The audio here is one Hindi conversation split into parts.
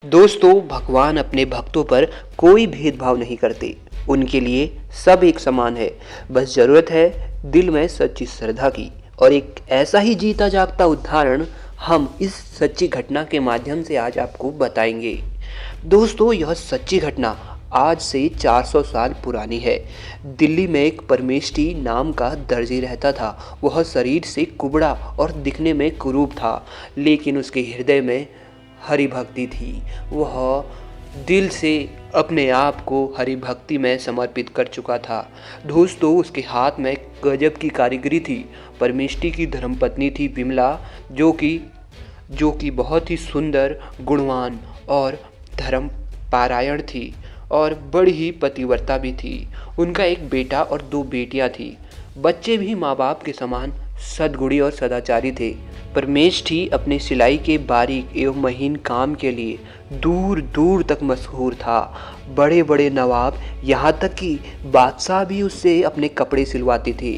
दोस्तों, भगवान अपने भक्तों पर कोई भेदभाव नहीं करते। उनके लिए सब एक समान है। बस ज़रूरत है दिल में सच्ची श्रद्धा की। और एक ऐसा ही जीता जागता उदाहरण हम इस सच्ची घटना के माध्यम से आज आपको बताएंगे। दोस्तों, यह सच्ची घटना आज से 400 साल पुरानी है। दिल्ली में एक परमेष्ठी नाम का दर्जी रहता था। वह शरीर से कुबड़ा और दिखने में कुरूप था, लेकिन उसके हृदय में हरि भक्ति थी। वह दिल से अपने आप को हरि भक्ति में समर्पित कर चुका था। दोस्तों, उसके हाथ में गजब की कारीगरी थी। परमेष्ठी की धर्मपत्नी थी विमला, जो कि बहुत ही सुंदर, गुणवान और धर्म पारायण थी और बड़ी ही पतिव्रता भी थी। उनका एक बेटा और दो बेटियां थी। बच्चे भी माँ बाप के समान सद्गुणी और सदाचारी थे। परमेष्ठी अपने सिलाई के बारीक एवं महीन काम के लिए दूर दूर तक मशहूर था। बड़े बड़े नवाब, यहाँ तक कि बादशाह भी उससे अपने कपड़े सिलवाते थे।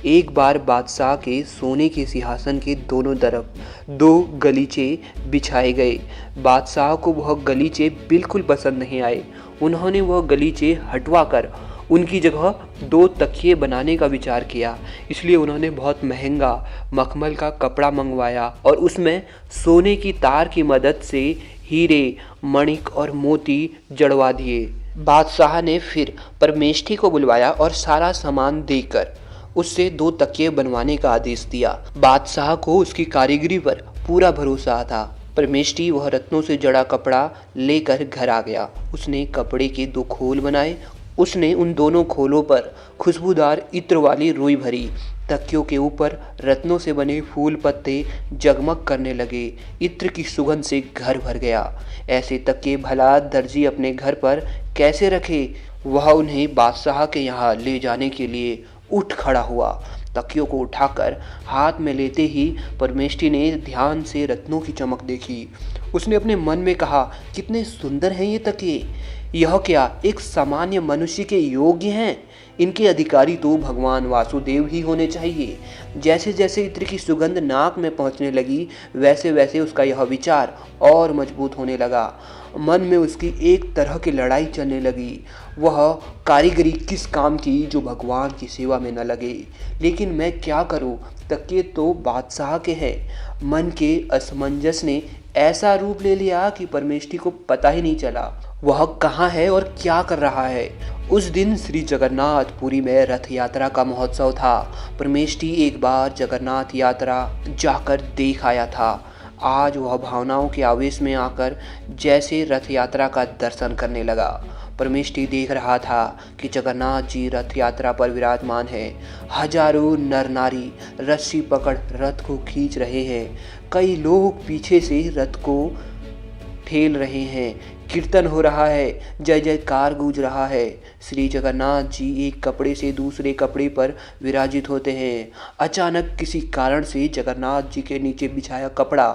एक बार बादशाह के सोने के सिंहासन के दोनों तरफ दो गलीचे बिछाए गए। बादशाह को वह गलीचे बिल्कुल पसंद नहीं आए। उन्होंने वह गलीचे हटवा कर उनकी जगह दो तकिए बनाने का विचार किया। इसलिए उन्होंने बहुत महंगा मखमल का कपड़ा मंगवाया और उसमें सोने की तार की मदद से हीरे, मणिक और मोती जड़वा दिए। बादशाह ने फिर परमेष्ठी को बुलवाया और सारा सामान देकर उससे दो तकिए बनवाने का आदेश दिया। बादशाह को उसकी कारीगरी पर पूरा भरोसा था। परमेष्ठी वह रत्नों से जड़ा कपड़ा लेकर घर आ गया। उसने कपड़े के दो खोल बनाए। उसने उन दोनों खोलों पर खुशबूदार इत्र वाली रुई भरी। तकियों के ऊपर रत्नों से बने फूल पत्ते जगमग करने लगे। इत्र की सुगंध से घर भर गया। ऐसे तकिए भला दर्जी अपने घर पर कैसे रखे? वह उन्हें बादशाह के यहाँ ले जाने के लिए उठ खड़ा हुआ। तकियों को उठाकर हाथ में लेते ही परमेष्ठी ने ध्यान से रत्नों की चमक देखी। उसने अपने मन में कहा, कितने सुंदर हैं ये तकिए! यह क्या एक सामान्य मनुष्य के योग्य हैं? इनके अधिकारी तो भगवान वासुदेव ही होने चाहिए। जैसे जैसे इत्र की सुगंध नाक में पहुंचने लगी, वैसे वैसे उसका यह विचार और मजबूत होने लगा। मन में उसकी एक तरह की लड़ाई चलने लगी। वह कारीगरी किस काम की जो भगवान की सेवा में न लगे? लेकिन मैं क्या करूं? तकिए तो बादशाह के हैं। मन के असमंजस ने ऐसा रूप ले लिया कि परमेष्ठी को पता ही नहीं चला वह कहाँ है और क्या कर रहा है। उस दिन श्री जगन्नाथपुरी में रथ यात्रा का महोत्सव था। परमेष्ठी एक बार जगन्नाथ यात्रा जाकर देख आया था। आज वह भावनाओं के आवेश में आकर जैसे रथ यात्रा का दर्शन करने लगा। परमेष्ठी देख रहा था कि जगन्नाथ जी रथ यात्रा पर विराजमान है। हजारों नर नारी रस्सी पकड़ रथ को खींच रहे हैं। कई लोग पीछे से रथ को ठेल रहे हैं। कीर्तन हो रहा है, जय जयकार गूंज रहा है। श्री जगन्नाथ जी एक कपड़े से दूसरे कपड़े पर विराजित होते हैं। अचानक किसी कारण से जगन्नाथ जी के नीचे बिछाया कपड़ा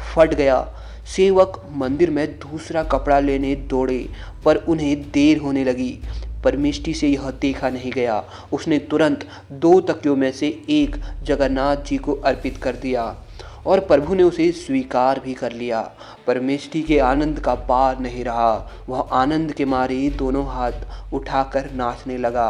फट गया। सेवक मंदिर में दूसरा कपड़ा लेने दौड़े, पर उन्हें देर होने लगी। परमेष्ठी से यह देखा नहीं गया। उसने तुरंत दो तकियों में से एक जगन्नाथ जी को अर्पित कर दिया और प्रभु ने उसे स्वीकार भी कर लिया। परमेष्ठी के आनंद का पार नहीं रहा। वह आनंद के मारे दोनों हाथ उठाकर नाचने लगा।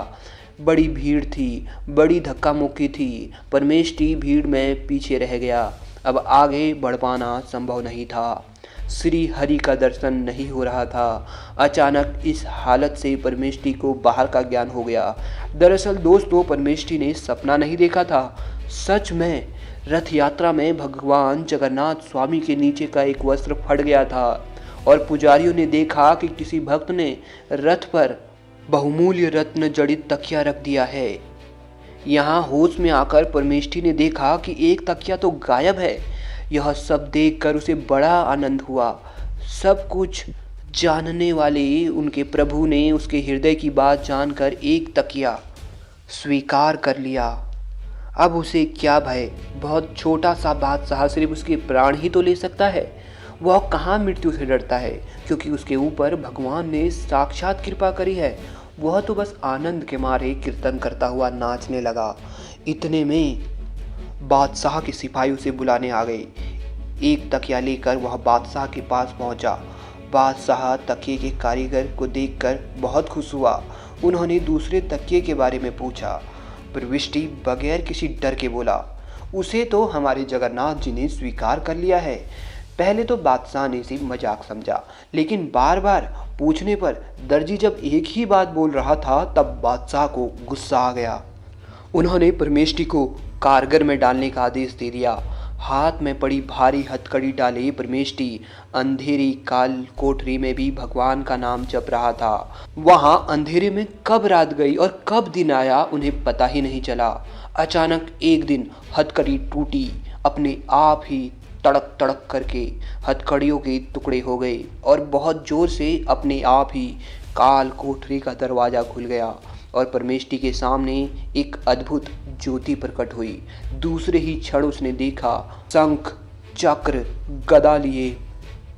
बड़ी भीड़ थी, बड़ी धक्का मुक्की थी। परमेष्ठी भीड़ में पीछे रह गया। अब आगे बढ़ पाना संभव नहीं था। श्री हरि का दर्शन नहीं हो रहा था। अचानक इस हालत से परमेष्ठी को बाहर का ज्ञान हो गया। दरअसल दोस्तों, परमेष्ठी ने सपना नहीं देखा था। सच में रथ यात्रा में भगवान जगन्नाथ स्वामी के नीचे का एक वस्त्र फट गया था और पुजारियों ने देखा कि किसी भक्त ने रथ पर बहुमूल्य रत्न जड़ित तकिया रख दिया है। यहाँ होश में आकर परमेष्ठी ने देखा कि एक तकिया तो गायब है। यह सब देखकर उसे बड़ा आनंद हुआ। सब कुछ जानने वाले उनके प्रभु ने उसके हृदय की बात जानकर एक तकिया स्वीकार कर लिया। अब उसे क्या भय? बहुत छोटा सा बादशाह सिर्फ उसके प्राण ही तो ले सकता है। वह कहाँ मृत्यु से डरता है, क्योंकि उसके ऊपर भगवान ने साक्षात कृपा करी है। वह तो बस आनंद के मारे कीर्तन करता हुआ नाचने लगा। इतने में बादशाह के सिपाही उसे बुलाने आ गए। एक तकिया लेकर वह बादशाह के पास पहुंचा। बादशाह तकिए के कारीगर को देखकर बहुत खुश हुआ। उन्होंने दूसरे तकिए के बारे में पूछा। प्रविष्टि बगैर किसी डर के बोला, उसे तो हमारे जगन्नाथ जी ने स्वीकार कर लिया है। पहले तो बादशाह ने इसे मजाक समझा, लेकिन बार बार पूछने पर दर्जी जब एक ही बात बोल रहा था तब बादशाह को गुस्सा आ गया। उन्होंने परमेष्ठी को कारगर में डालने का आदेश दे दिया। हाथ में पड़ी भारी हथकड़ी डाले परमेष्ठी अंधेरी काल कोठरी में भी भगवान का नाम जप रहा था। वहां अंधेरे में कब रात गई और कब दिन आया उन्हें पता ही नहीं चला। अचानक एक दिन हथकड़ी टूटी, अपने आप ही तड़क तड़क करके हथकड़ियों के टुकड़े हो गए और बहुत जोर से अपने आप ही काल कोठरी का दरवाजा खुल गया और परमेष्ठी के सामने एक अद्भुत ज्योति प्रकट हुई। दूसरे ही क्षण उसने देखा, शंख चक्र गदा लिए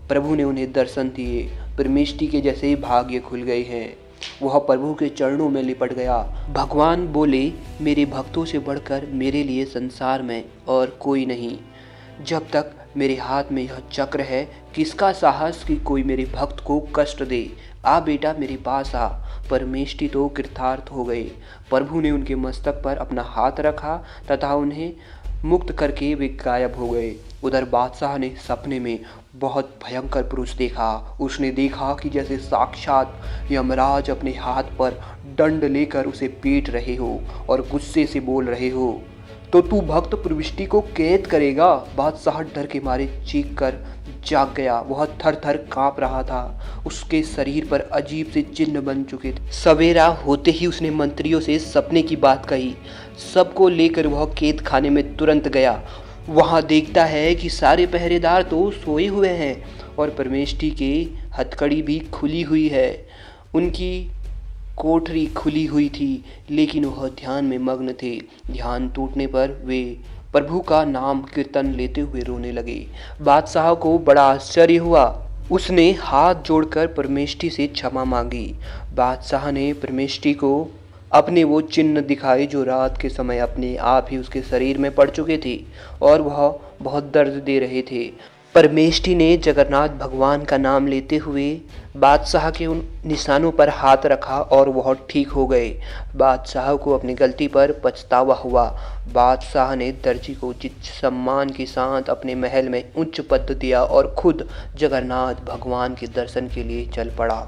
प्रभु ने उन्हें दर्शन दिए। परमेष्ठी के जैसे भाग्य खुल गए हैं। वह प्रभु के चरणों में लिपट गया। भगवान बोले, मेरे भक्तों से बढ़कर मेरे लिए संसार में और कोई नहीं। जब तक मेरे हाथ में यह चक्र है, किसका साहस कि कोई मेरे भक्त को कष्ट दे। आ बेटा मेरे पास आ। परमेष्ठी तो कृतार्थ हो गए। प्रभु ने उनके मस्तक पर अपना हाथ रखा तथा उन्हें मुक्त करके वे गायब हो गए। उधर बादशाह ने सपने में बहुत भयंकर पुरुष देखा। उसने देखा कि जैसे साक्षात यमराज अपने हाथ पर दंड लेकर उसे पीट रहे हो और गुस्से से बोल रहे हो, तो तू भक्त प्रविष्टि को कैद करेगा। बादशाह डर के मारे चीख कर जाग गया। वह थर थर कांप रहा था। उसके शरीर पर अजीब से चिन्ह बन चुके थे। सवेरा होते ही उसने मंत्रियों से सपने की बात कही। सबको लेकर वह कैद खाने में तुरंत गया। वहां देखता है कि सारे पहरेदार तो सोए हुए हैं और परमेष्ठी की हथकड़ी भी खुली हुई है। उनकी कोठरी खुली हुई थी, लेकिन वह ध्यान में मग्न थे। ध्यान टूटने पर वे प्रभु का नाम कीर्तन लेते हुए रोने लगे। बादशाह को बड़ा आश्चर्य हुआ। उसने हाथ जोड़कर परमेष्ठी से क्षमा मांगी। बादशाह ने परमेष्ठी को अपने वो चिन्ह दिखाए जो रात के समय अपने आप ही उसके शरीर में पड़ चुके थे और वह बहुत दर्द दे रहे थे। परमेष्ठी ने जगन्नाथ भगवान का नाम लेते हुए बादशाह के उन निशानों पर हाथ रखा और वह ठीक हो गए। बादशाह को अपनी गलती पर पछतावा हुआ। बादशाह ने दर्जी को उचित सम्मान के साथ अपने महल में उच्च पद दिया और खुद जगन्नाथ भगवान के दर्शन के लिए चल पड़ा।